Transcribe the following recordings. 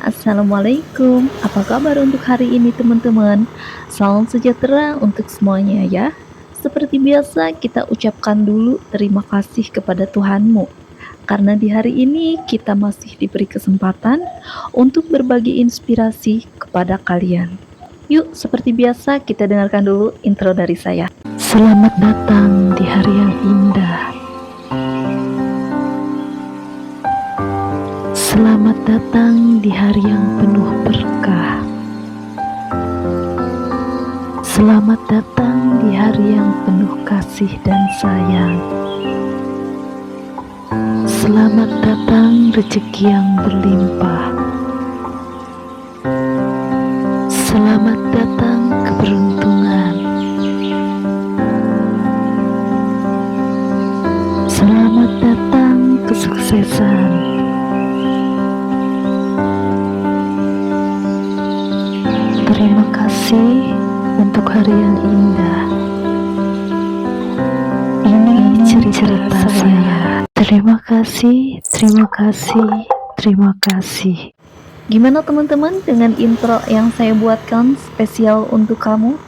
Assalamualaikum. Apa kabar untuk hari ini teman-teman? Salam sejahtera untuk semuanya ya. Seperti biasa kita ucapkan dulu terima kasih kepada Tuhanmu. Karena di hari ini kita masih diberi kesempatan untuk berbagi inspirasi kepada kalian. Yuk seperti biasa kita dengarkan dulu intro dari saya. Selamat datang di hari yang indah. Selamat datang di hari yang penuh berkah. Selamat datang di hari yang penuh kasih dan sayang. Selamat datang rezeki yang berlimpah. Selamat datang keberuntungan. Selamat datang kesuksesan. Terima kasih untuk hari yang indah. Ini cerita saya. Terima kasih, terima kasih, terima kasih. Gimana teman-teman dengan intro yang saya buatkan spesial untuk kamu?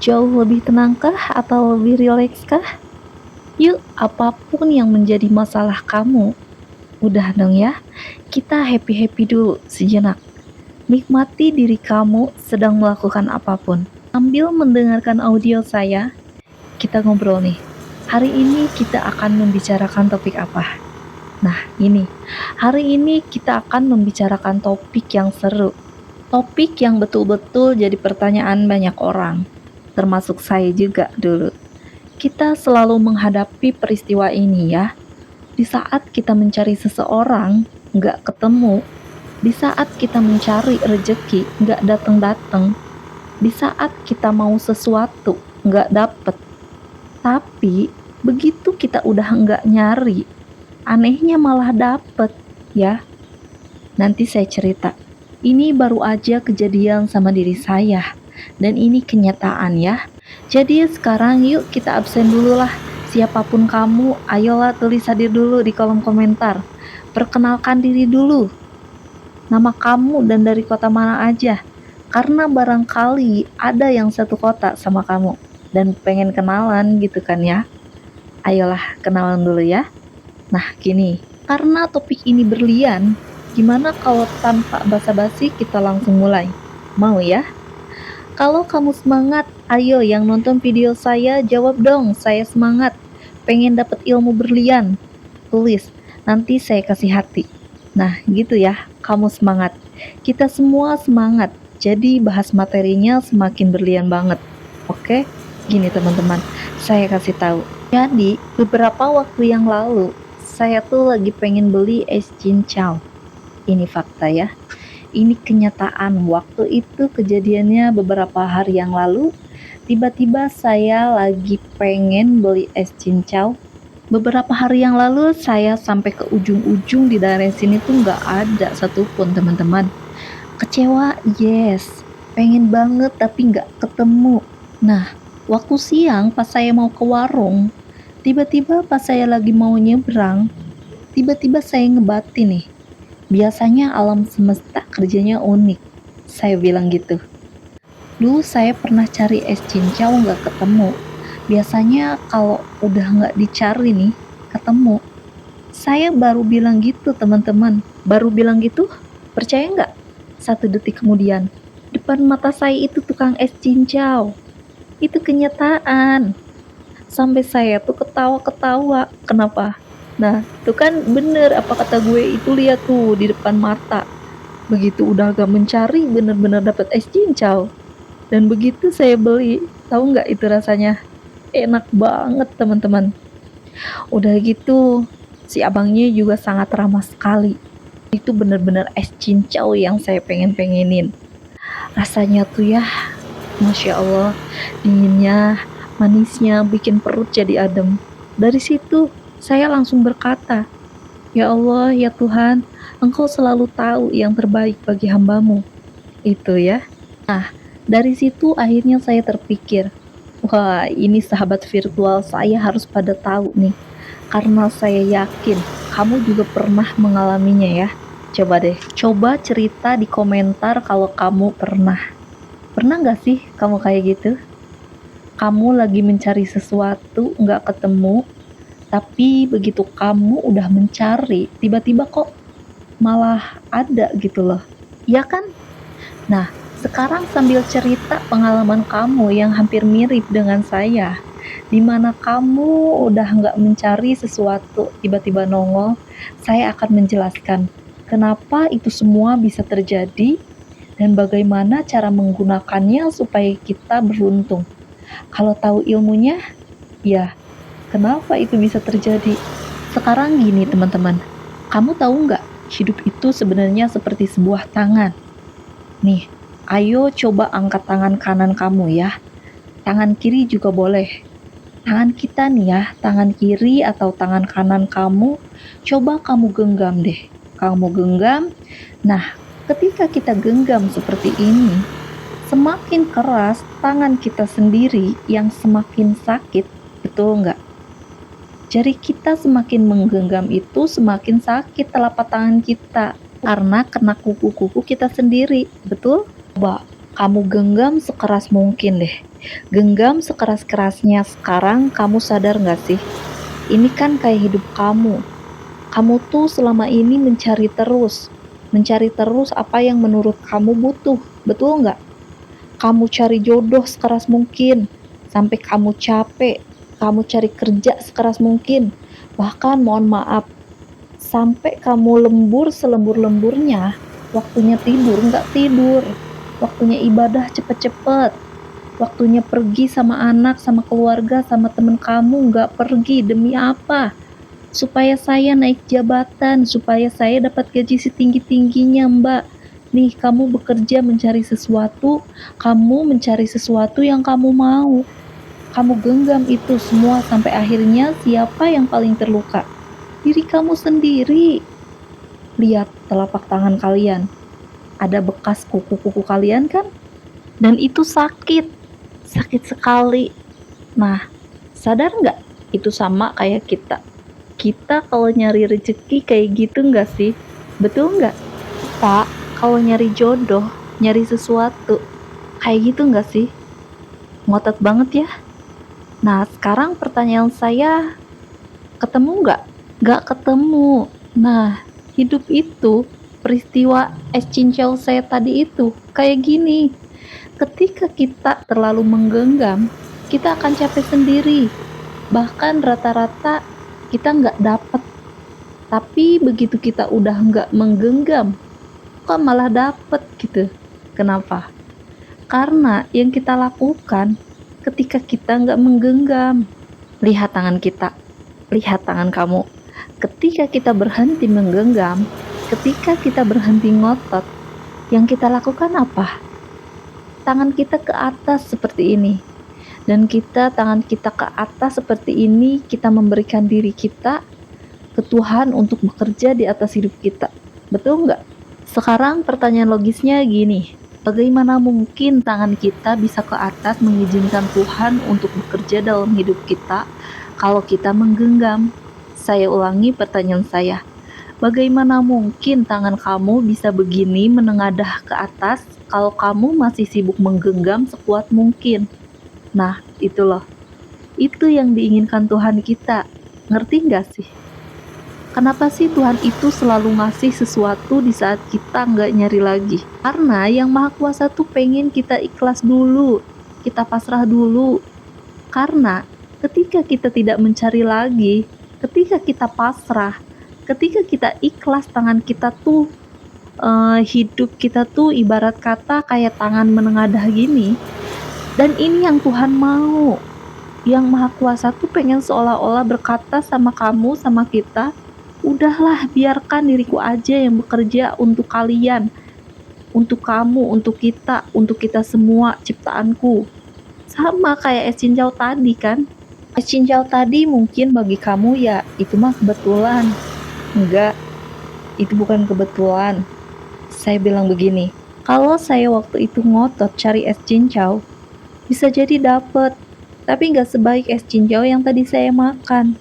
Jauh lebih tenangkah atau lebih rilekskah? Yuk, apapun yang menjadi masalah kamu, udah dong ya, kita happy-happy dulu sejenak. Nikmati diri kamu sedang melakukan apapun. Sambil mendengarkan audio saya, kita ngobrol nih. Hari ini kita akan membicarakan topik apa? Nah, hari ini kita akan membicarakan topik yang seru. Topik yang betul-betul jadi pertanyaan banyak orang, termasuk saya juga dulu. Kita selalu menghadapi peristiwa ini ya. Di saat kita mencari seseorang, nggak ketemu. Di saat kita mencari rejeki, nggak datang-datang. Di saat kita mau sesuatu, nggak dapet. Tapi, begitu kita udah nggak nyari, anehnya malah dapet, ya. Nanti saya cerita. Ini baru aja kejadian sama diri saya. Dan ini kenyataan ya. Jadi sekarang yuk kita absen dulu lah. Siapapun kamu, ayolah tulis hadir dulu di kolom komentar. Perkenalkan diri dulu. Nama kamu dan dari kota mana aja. Karena barangkali ada yang satu kota sama kamu dan pengen kenalan gitu kan ya. Ayolah kenalan dulu ya. Nah gini, karena topik ini berlian, gimana kalau tanpa basa-basi kita langsung mulai? Mau ya? Kalau kamu semangat, ayo yang nonton video saya jawab dong, saya semangat. Pengen dapat ilmu berlian. Tulis, nanti saya kasih hati. Nah gitu ya, kamu semangat. Kita semua semangat. Jadi bahas materinya semakin berlian banget. Oke? Gini teman-teman, saya kasih tahu. Jadi beberapa waktu yang lalu, saya tuh lagi pengen beli es cincau. Ini fakta ya. Ini kenyataan. Waktu itu kejadiannya beberapa hari yang lalu. Tiba-tiba saya lagi pengen beli es cincau. Beberapa hari yang lalu saya sampai ke ujung-ujung di daerah sini tuh nggak ada satupun teman-teman. Kecewa, yes. Pengen banget tapi nggak ketemu. Nah, waktu siang pas saya mau ke warung, tiba-tiba pas saya lagi mau nyebrang, tiba-tiba saya ngebatin nih. Biasanya alam semesta kerjanya unik. Saya bilang gitu. Dulu saya pernah cari es cincau nggak ketemu. Biasanya kalau udah nggak dicari nih, ketemu. Saya baru bilang gitu teman-teman. Baru bilang gitu, percaya nggak? 1 detik kemudian, depan mata saya itu tukang es cincau. Itu kenyataan. Sampai saya tuh ketawa-ketawa. Kenapa? Nah, itu kan bener apa kata gue itu, lihat tuh di depan mata. Begitu udah gak mencari, bener-bener dapet es cincau. Dan begitu saya beli, tahu nggak itu rasanya? Enak banget teman-teman. Udah gitu, si abangnya juga sangat ramah sekali. Itu bener-bener es cincau yang saya pengen-pengenin. Rasanya tuh ya, Masya Allah, dinginnya, manisnya, bikin perut jadi adem. Dari situ, saya langsung berkata, Ya Allah, ya Tuhan, Engkau selalu tahu yang terbaik bagi hambamu. Itu ya. Nah, dari situ akhirnya saya terpikir, wah, ini sahabat virtual saya harus pada tahu nih. Karena saya yakin kamu juga pernah mengalaminya ya. Coba deh, coba cerita di komentar kalau kamu pernah. Pernah nggak sih kamu kayak gitu? Kamu lagi mencari sesuatu, nggak ketemu, tapi begitu kamu udah mencari, tiba-tiba kok malah ada gitu loh. Ya kan? Nah, sekarang sambil cerita pengalaman kamu yang hampir mirip dengan saya, di mana kamu udah nggak mencari sesuatu, tiba-tiba nongol, saya akan menjelaskan kenapa itu semua bisa terjadi dan bagaimana cara menggunakannya supaya kita beruntung. Kalau tahu ilmunya, ya kenapa itu bisa terjadi? Sekarang gini teman-teman, kamu tahu nggak hidup itu sebenarnya seperti sebuah tangan. Nih, ayo coba angkat tangan kanan kamu ya. Tangan kiri juga boleh. Tangan kita nih ya, tangan kiri atau tangan kanan kamu, coba kamu genggam deh. Kamu genggam. Nah, ketika kita genggam seperti ini, semakin keras tangan kita sendiri yang semakin sakit, betul nggak? Jari kita semakin menggenggam itu semakin sakit telapak tangan kita karena kena kuku-kuku kita sendiri, betul? Coba kamu genggam sekeras mungkin deh. Genggam sekeras-kerasnya sekarang, kamu sadar nggak sih? Ini kan kayak hidup kamu. Kamu tuh selama ini mencari terus apa yang menurut kamu butuh, betul nggak? Kamu cari jodoh sekeras mungkin, sampai kamu capek, kamu cari kerja sekeras mungkin, bahkan mohon maaf, sampai kamu lembur selembur-lemburnya, waktunya tidur nggak tidur, waktunya ibadah cepet-cepet, waktunya pergi sama anak, sama keluarga, sama temen kamu nggak pergi, demi apa? Supaya saya naik jabatan, supaya saya dapat gaji setinggi-tingginya, Mbak. Nih, kamu bekerja mencari sesuatu, kamu mencari sesuatu yang kamu mau. Kamu genggam itu semua sampai akhirnya siapa yang paling terluka? Diri kamu sendiri. Lihat telapak tangan kalian. Ada bekas kuku-kuku kalian kan? Dan itu sakit. Sakit sekali. Nah, sadar nggak? Itu sama kayak kita. Kita kalau nyari rezeki kayak gitu nggak sih? Betul nggak? Pak, kalau nyari jodoh, nyari sesuatu, kayak gitu nggak sih? Ngotot banget ya. Nah, sekarang pertanyaan saya, ketemu nggak? Nggak ketemu. Nah, hidup itu, peristiwa es cincau saya tadi itu, kayak gini. Ketika kita terlalu menggenggam, kita akan capek sendiri. Bahkan rata-rata kita nggak dapet. Tapi begitu kita udah nggak menggenggam, kok malah dapet gitu. Kenapa? Karena yang kita lakukan ketika kita nggak menggenggam. Lihat tangan kita, lihat tangan kamu. Ketika kita berhenti menggenggam, ketika kita berhenti ngotot, yang kita lakukan apa? Tangan kita ke atas seperti ini. Dan tangan kita ke atas seperti ini, kita memberikan diri kita ke Tuhan untuk bekerja di atas hidup kita. Betul nggak? Sekarang pertanyaan logisnya gini, bagaimana mungkin tangan kita bisa ke atas mengizinkan Tuhan untuk bekerja dalam hidup kita kalau kita menggenggam? Saya ulangi pertanyaan saya. Bagaimana mungkin tangan kamu bisa begini menengadah ke atas kalau kamu masih sibuk menggenggam sekuat mungkin? Nah, itu loh. Itu yang diinginkan Tuhan kita. Ngerti nggak sih? Kenapa sih Tuhan itu selalu ngasih sesuatu di saat kita nggak nyari lagi? Karena yang Maha Kuasa tuh pengen kita ikhlas dulu, kita pasrah dulu. Karena ketika kita tidak mencari lagi, ketika kita pasrah, ketika kita ikhlas, tangan kita tuh hidup kita tuh ibarat kata kayak tangan menengadah gini. Dan ini yang Tuhan mau. Yang Maha Kuasa tuh pengen seolah-olah berkata sama kamu, sama kita, udahlah biarkan diriku aja yang bekerja untuk kalian, untuk kamu, untuk kita semua ciptaanku. Sama kayak es cincau tadi kan. Es cincau tadi mungkin bagi kamu ya itu mah kebetulan. Enggak, itu bukan kebetulan. Saya bilang begini, kalau saya waktu itu ngotot cari es cincau, bisa jadi dapet, tapi nggak sebaik es cincau yang tadi saya makan.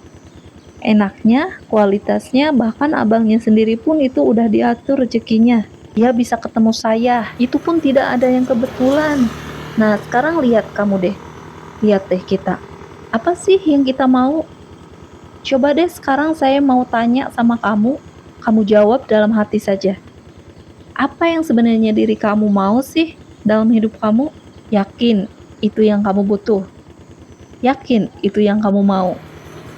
Enaknya, kualitasnya, bahkan abangnya sendiri pun itu udah diatur rezekinya. Dia bisa ketemu saya, itu pun tidak ada yang kebetulan. Nah, sekarang lihat kamu deh. Lihat deh kita. Apa sih yang kita mau? Coba deh sekarang saya mau tanya sama kamu jawab dalam hati saja. Apa yang sebenarnya diri kamu mau sih dalam hidup kamu? Yakin itu yang kamu butuh? Yakin itu yang kamu mau?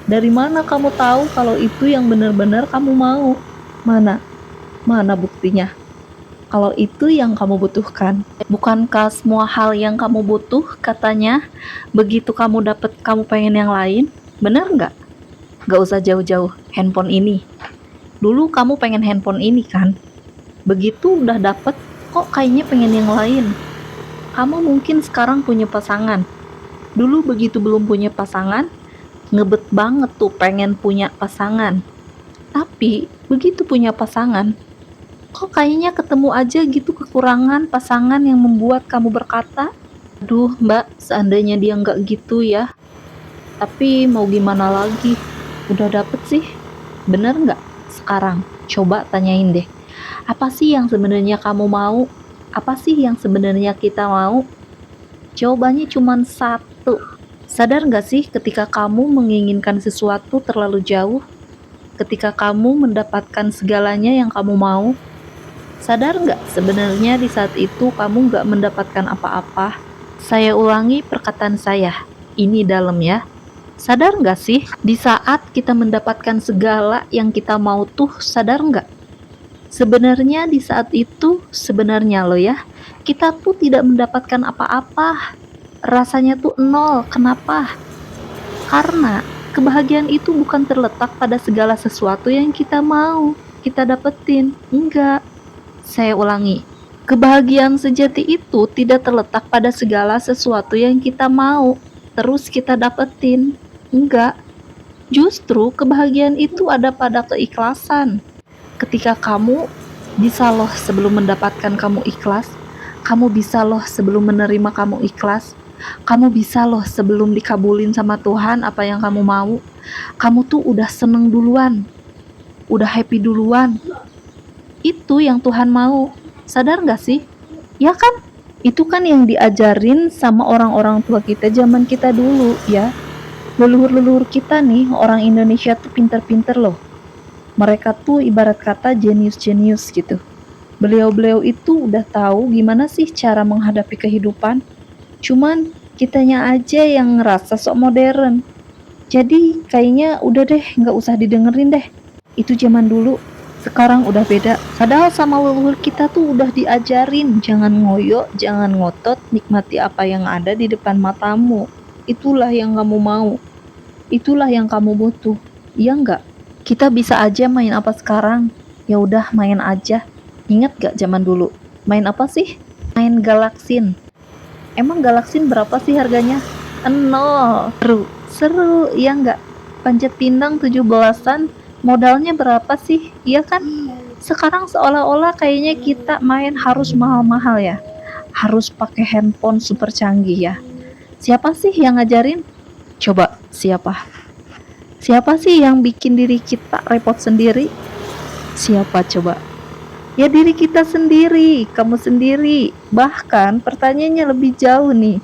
Dari mana kamu tahu kalau itu yang benar-benar kamu mau? Mana? Mana buktinya? Kalau itu yang kamu butuhkan. Bukankah semua hal yang kamu butuh katanya begitu kamu dapat kamu pengen yang lain? Benar nggak? Nggak usah jauh-jauh handphone ini. Dulu kamu pengen handphone ini kan? Begitu udah dapet kok kayaknya pengen yang lain. Kamu mungkin sekarang punya pasangan. Dulu begitu belum punya pasangan, ngebet banget tuh pengen punya pasangan. Tapi begitu punya pasangan, kok kayaknya ketemu aja gitu kekurangan pasangan yang membuat kamu berkata, aduh mbak, seandainya dia nggak gitu ya. Tapi mau gimana lagi, udah dapet sih. Bener nggak? Sekarang, coba tanyain deh. Apa sih yang sebenarnya kamu mau? Apa sih yang sebenarnya kita mau? Jawabannya cuma satu. Sadar nggak sih ketika kamu menginginkan sesuatu terlalu jauh? Ketika kamu mendapatkan segalanya yang kamu mau? Sadar nggak sebenarnya di saat itu kamu nggak mendapatkan apa-apa? Saya ulangi perkataan saya, ini dalam ya. Sadar nggak sih di saat kita mendapatkan segala yang kita mau tuh, sadar nggak? Sebenarnya di saat itu, sebenarnya loh ya, kita tuh tidak mendapatkan apa-apa. Rasanya tuh nol, kenapa? Karena kebahagiaan itu bukan terletak pada segala sesuatu yang kita mau, kita dapetin. Enggak. Saya ulangi, kebahagiaan sejati itu tidak terletak pada segala sesuatu yang kita mau, terus kita dapetin. Enggak, justru kebahagiaan itu ada pada keikhlasan. Ketika kamu bisa loh sebelum mendapatkan kamu ikhlas, kamu bisa loh sebelum menerima kamu ikhlas, kamu bisa loh sebelum dikabulin sama Tuhan apa yang kamu mau, kamu tuh udah seneng duluan, udah happy duluan. Itu yang Tuhan mau. Sadar gak sih? Ya kan? Itu kan yang diajarin sama orang-orang tua kita zaman kita dulu ya. Leluhur-leluhur kita nih, orang Indonesia tuh pinter-pinter loh. Mereka tuh ibarat kata jenius-jenius gitu. Beliau-beliau itu udah tahu gimana sih cara menghadapi kehidupan. Cuman kitanya aja yang ngerasa sok modern. Jadi kayaknya udah deh, gak usah didengerin deh. Itu zaman dulu. Sekarang udah beda. Padahal sama leluhur kita tuh udah diajarin, jangan ngoyo, jangan ngotot, nikmati apa yang ada di depan matamu. Itulah yang kamu mau. Itulah yang kamu butuh. Iya enggak? Kita bisa aja main apa sekarang? Ya udah main aja. Ingat gak zaman dulu? Main apa sih? Main Galaksin. Emang Galaksin berapa sih harganya? Nol. Seru, iya enggak? Panjat pinang 17-an. Modalnya berapa sih? Iya kan? Sekarang seolah-olah kayaknya kita main harus mahal-mahal ya. Harus pakai handphone super canggih ya. Siapa sih yang ngajarin? Coba, siapa? Siapa sih yang bikin diri kita repot sendiri? Siapa coba? Ya diri kita sendiri, kamu sendiri. Bahkan pertanyaannya lebih jauh nih.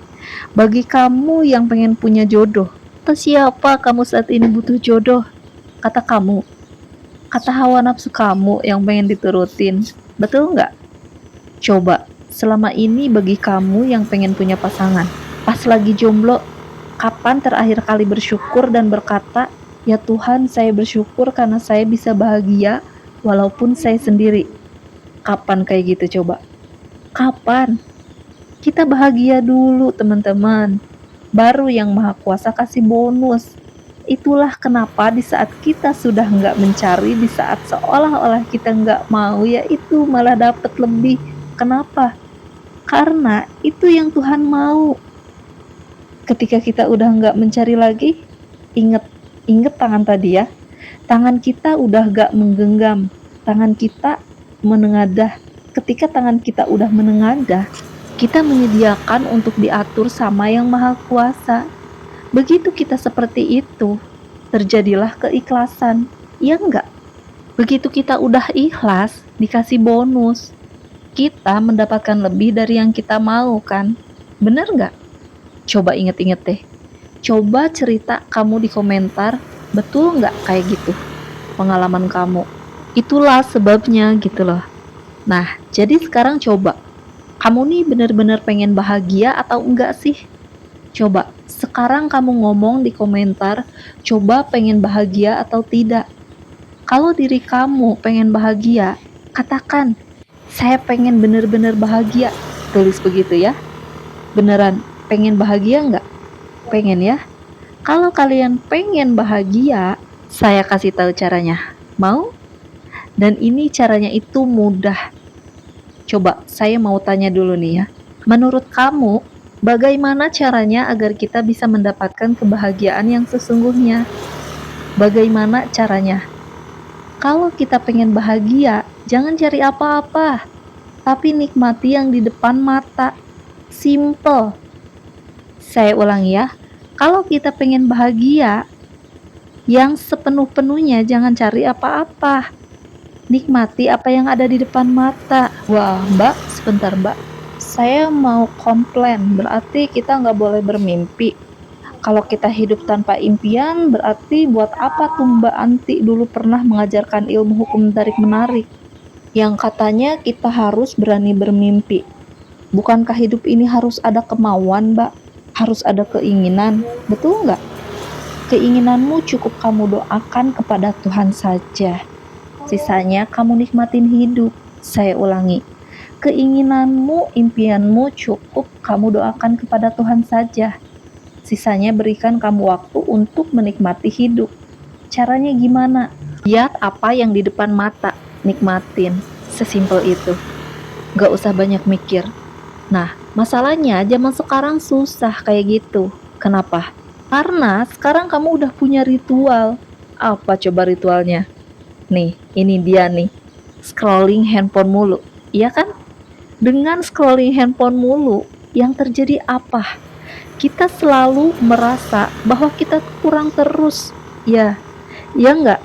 Bagi kamu yang pengen punya jodoh, atau siapa kamu saat ini butuh jodoh? Kata kamu, kata hawa nafsu kamu yang pengen diturutin, betul nggak? Coba, selama ini bagi kamu yang pengen punya pasangan, pas lagi jomblo, kapan terakhir kali bersyukur dan berkata, ya Tuhan, saya bersyukur karena saya bisa bahagia walaupun saya sendiri. Kapan kayak gitu coba? Kapan? Kita bahagia dulu teman-teman, baru yang Maha Kuasa kasih bonus. Itulah kenapa di saat kita sudah nggak mencari, di saat seolah-olah kita nggak mau, ya itu malah dapat lebih. Kenapa? Karena itu yang Tuhan mau. Ketika kita udah nggak mencari lagi, inget tangan tadi ya. Tangan kita udah nggak menggenggam, tangan kita menengadah. Ketika tangan kita udah menengadah, kita menyediakan untuk diatur sama yang Maha Kuasa. Begitu kita seperti itu, terjadilah keikhlasan. Iya enggak? Begitu kita udah ikhlas, dikasih bonus, kita mendapatkan lebih dari yang kita mau kan? Bener nggak? Coba inget-inget deh. Coba cerita kamu di komentar, betul nggak kayak gitu pengalaman kamu? Itulah sebabnya gitu loh. Nah, jadi sekarang coba, kamu nih bener-bener pengen bahagia atau enggak sih? Coba, sekarang kamu ngomong di komentar, coba pengen bahagia atau tidak? Kalau diri kamu pengen bahagia, katakan, saya pengen bener-bener bahagia. Tulis begitu ya. Beneran, pengen bahagia nggak? Pengen ya? Kalau kalian pengen bahagia, saya kasih tahu caranya. Mau? Dan ini caranya itu mudah. Coba, saya mau tanya dulu nih ya. Menurut kamu, bagaimana caranya agar kita bisa mendapatkan kebahagiaan yang sesungguhnya? Bagaimana caranya? Kalau kita pengen bahagia, jangan cari apa-apa, tapi nikmati yang di depan mata. Simple. Saya ulangi ya. Kalau kita pengen bahagia, yang sepenuh-penuhnya jangan cari apa-apa. Nikmati apa yang ada di depan mata. Wah, Mbak, sebentar Mbak. Saya mau komplain, berarti kita nggak boleh bermimpi. Kalau kita hidup tanpa impian, berarti buat apa tuh Mbak Anti dulu pernah mengajarkan ilmu hukum tarik-menarik? Yang katanya kita harus berani bermimpi. Bukankah hidup ini harus ada kemauan, Mbak? Harus ada keinginan, betul nggak? Keinginanmu cukup kamu doakan kepada Tuhan saja. Sisanya kamu nikmatin hidup. Saya ulangi, keinginanmu, impianmu cukup kamu doakan kepada Tuhan saja. Sisanya berikan kamu waktu untuk menikmati hidup. Caranya gimana? Lihat apa yang di depan mata, nikmatin. Sesimpel itu. Gak usah banyak mikir. Nah, masalahnya zaman sekarang susah kayak gitu. Kenapa? Karena sekarang kamu udah punya ritual. Apa coba ritualnya? Nih, ini dia nih. Scrolling handphone mulu. Iya kan? Dengan scrolling handphone mulu, yang terjadi apa? Kita selalu merasa bahwa kita kurang terus. Ya, ya enggak?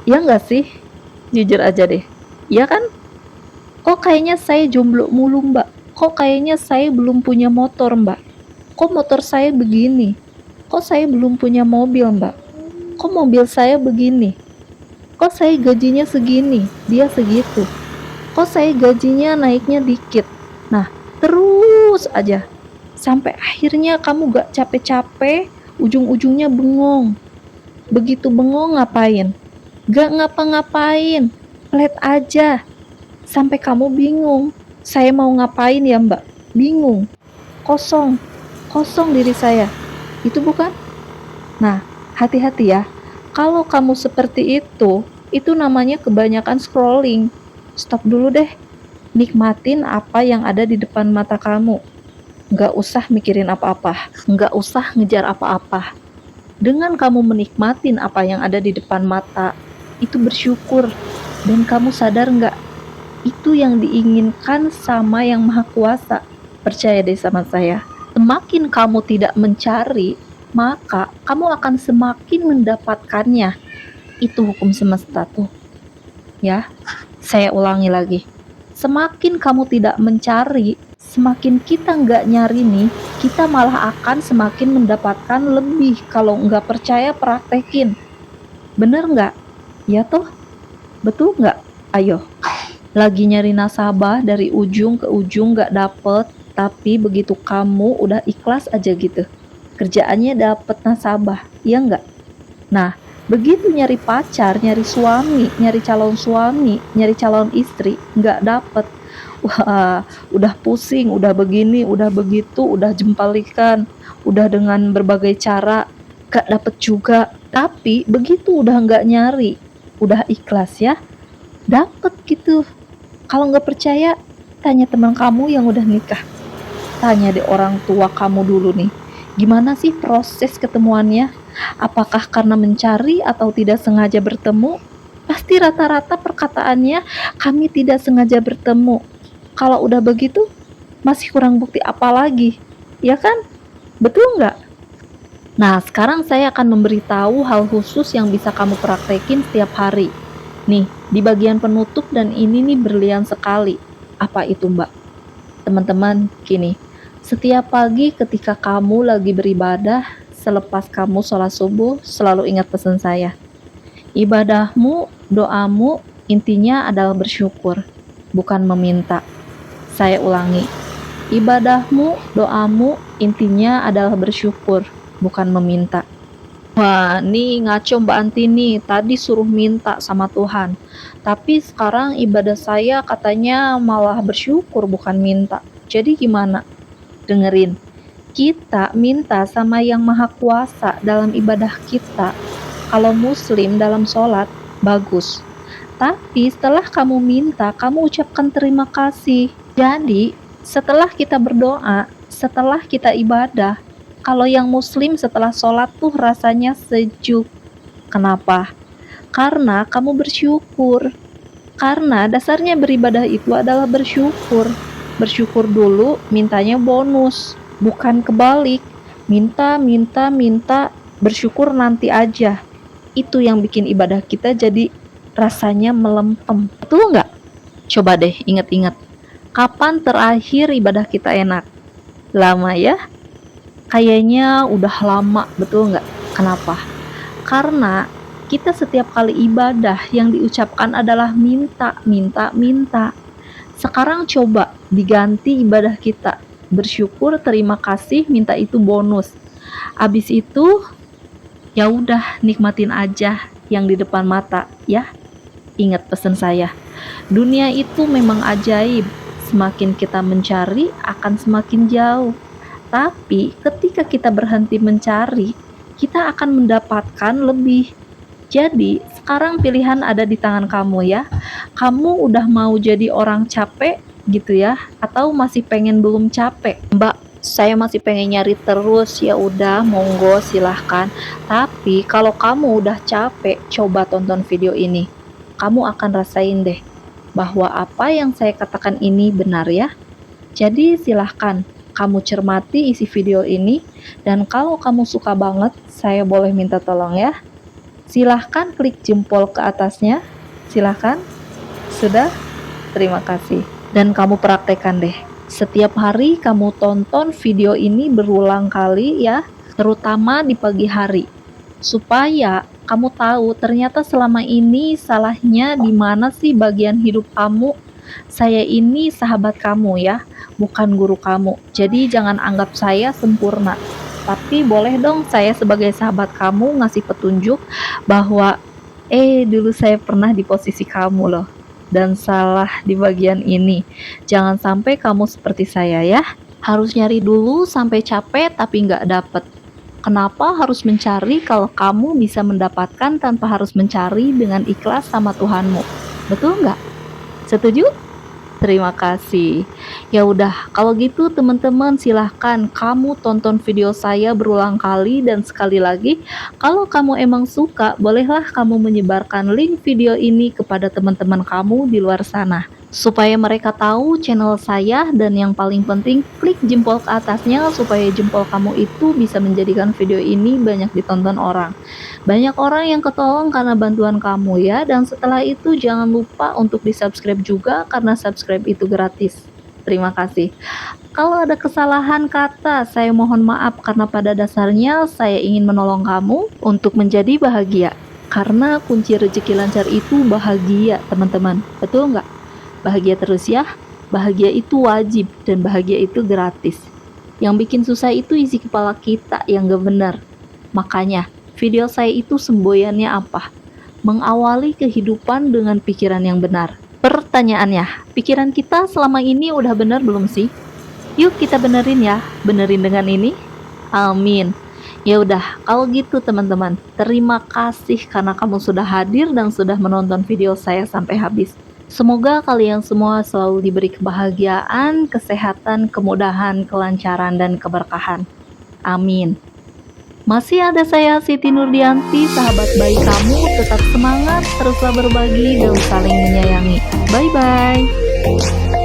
Ya enggak sih? Jujur aja deh. Ya kan? Kok kayaknya saya jomblo mulu, Mbak? Kok kayaknya saya belum punya motor, Mbak? Kok motor saya begini? Kok saya belum punya mobil, Mbak? Kok mobil saya begini? Kok saya gajinya segini, dia segitu? Kok saya gajinya naiknya dikit? Nah, terus aja. Sampai akhirnya kamu gak capek-capek, ujung-ujungnya bengong. Begitu bengong ngapain? Gak ngapa-ngapain, flat aja. Sampai kamu bingung, saya mau ngapain ya Mbak? Bingung, kosong, kosong diri saya. Itu bukan? Nah, hati-hati ya. Kalau kamu seperti itu namanya kebanyakan scrolling. Stop dulu deh. Nikmatin apa yang ada di depan mata kamu. Nggak usah mikirin apa-apa. Nggak usah ngejar apa-apa. Dengan kamu menikmatin apa yang ada di depan mata, itu bersyukur. Dan kamu sadar nggak? Itu yang diinginkan sama Yang Maha Kuasa. Percaya deh sama saya. Semakin kamu tidak mencari, maka kamu akan semakin mendapatkannya. Itu hukum semesta tuh. Ya, saya ulangi lagi. Semakin kamu tidak mencari, semakin kita nggak nyari nih, kita malah akan semakin mendapatkan lebih. Kalau nggak percaya, praktekin. Bener nggak? Ya toh? Betul nggak? Ayo. Lagi nyari nasabah dari ujung ke ujung gak dapet, tapi begitu kamu udah ikhlas aja gitu, kerjaannya dapet nasabah, ya enggak? Nah, begitu nyari pacar, nyari suami, nyari calon istri, gak dapet. Wah, udah pusing, udah begini, udah begitu, udah jempalikan, udah dengan berbagai cara, gak dapet juga. Tapi begitu udah gak nyari, udah ikhlas ya, dapet gitu. Kalau nggak percaya, tanya teman kamu yang udah nikah. Tanya deh orang tua kamu dulu nih. Gimana sih proses ketemuannya? Apakah karena mencari atau tidak sengaja bertemu? Pasti rata-rata perkataannya, kami tidak sengaja bertemu. Kalau udah begitu, masih kurang bukti apa lagi? Ya kan? Betul nggak? Nah, sekarang saya akan memberitahu hal khusus yang bisa kamu praktekin setiap hari. Nih, di bagian penutup dan ini nih berlian sekali. Apa itu, Mbak? Teman-teman, gini. Setiap pagi ketika kamu lagi beribadah, selepas kamu sholat subuh, selalu ingat pesan saya. Ibadahmu, doamu, intinya adalah bersyukur, bukan meminta. Saya ulangi, ibadahmu, doamu, intinya adalah bersyukur, bukan meminta. Wah, nih ngaco Mbak Antini, tadi suruh minta sama Tuhan. Tapi sekarang ibadah saya katanya malah bersyukur bukan minta. Jadi gimana? Dengerin, kita minta sama Yang Maha Kuasa dalam ibadah kita. Kalau muslim dalam sholat, bagus. Tapi setelah kamu minta, kamu ucapkan terima kasih. Jadi, setelah kita berdoa, setelah kita ibadah, kalau yang muslim setelah sholat tuh rasanya sejuk. Kenapa? Karena kamu bersyukur. Karena dasarnya beribadah itu adalah bersyukur. Bersyukur dulu, mintanya bonus. Bukan kebalik. Minta, minta, minta, bersyukur nanti aja. Itu yang bikin ibadah kita jadi rasanya melempem. Betul nggak? Coba deh ingat-ingat. Kapan terakhir ibadah kita enak? Lama ya? Kayaknya udah lama, betul nggak? Kenapa? Karena kita setiap kali ibadah yang diucapkan adalah minta, minta, minta. Sekarang coba diganti ibadah kita. Bersyukur, terima kasih, minta itu bonus. Abis itu ya udah nikmatin aja yang di depan mata ya. Ingat pesan saya, dunia itu memang ajaib, semakin kita mencari akan semakin jauh. Tapi ketika kita berhenti mencari, kita akan mendapatkan lebih. Jadi sekarang pilihan ada di tangan kamu ya. Kamu udah mau jadi orang capek gitu ya, atau masih pengen belum capek? Mbak, saya masih pengen nyari terus. Ya udah, monggo silahkan. Tapi kalau kamu udah capek, coba tonton video ini. Kamu akan rasain deh bahwa apa yang saya katakan ini benar ya. Jadi silahkan kamu cermati isi video ini, dan kalau kamu suka banget, saya boleh minta tolong ya. Silahkan klik jempol ke atasnya. Silahkan. Sudah? Terima kasih. Dan kamu praktekkan deh. Setiap hari kamu tonton video ini berulang kali ya, terutama di pagi hari. Supaya kamu tahu ternyata selama ini salahnya di mana sih bagian hidup kamu. Saya ini sahabat kamu ya, bukan guru kamu. Jadi jangan anggap saya sempurna. Tapi boleh dong saya sebagai sahabat kamu ngasih petunjuk bahwa dulu saya pernah di posisi kamu loh, dan salah di bagian ini. Jangan sampai kamu seperti saya ya. Harus nyari dulu sampai capek tapi nggak dapet. Kenapa harus mencari kalau kamu bisa mendapatkan tanpa harus mencari dengan ikhlas sama Tuhanmu? Betul nggak? Setuju? Terima kasih. Ya udah, kalau gitu teman-teman silahkan kamu tonton video saya berulang kali, dan sekali lagi, kalau kamu emang suka, bolehlah kamu menyebarkan link video ini kepada teman-teman kamu di luar sana, supaya mereka tahu channel saya, dan yang paling penting, klik jempol ke atasnya supaya jempol kamu itu bisa menjadikan video ini banyak ditonton orang. Banyak orang yang ketolong karena bantuan kamu ya, dan setelah itu jangan lupa untuk di-subscribe juga karena subscribe itu gratis. Terima kasih. Kalau ada kesalahan kata, saya mohon maaf karena pada dasarnya saya ingin menolong kamu untuk menjadi bahagia. Karena kunci rezeki lancar itu bahagia, teman-teman. Betul nggak? Bahagia terus ya. Bahagia itu wajib dan bahagia itu gratis. Yang bikin susah itu isi kepala kita yang gak benar. Makanya video saya itu semboyannya apa? Mengawali kehidupan dengan pikiran yang benar. Pertanyaannya, pikiran kita selama ini udah benar belum sih? Yuk kita benerin ya, benerin dengan ini. Amin. Ya udah, kalau gitu teman-teman, terima kasih karena kamu sudah hadir dan sudah menonton video saya sampai habis. Semoga kalian semua selalu diberi kebahagiaan, kesehatan, kemudahan, kelancaran, dan keberkahan. Amin. Masih ada saya Siti Nurdianti, sahabat baik kamu. Tetap semangat, teruslah berbagi dan saling menyayangi. Bye-bye.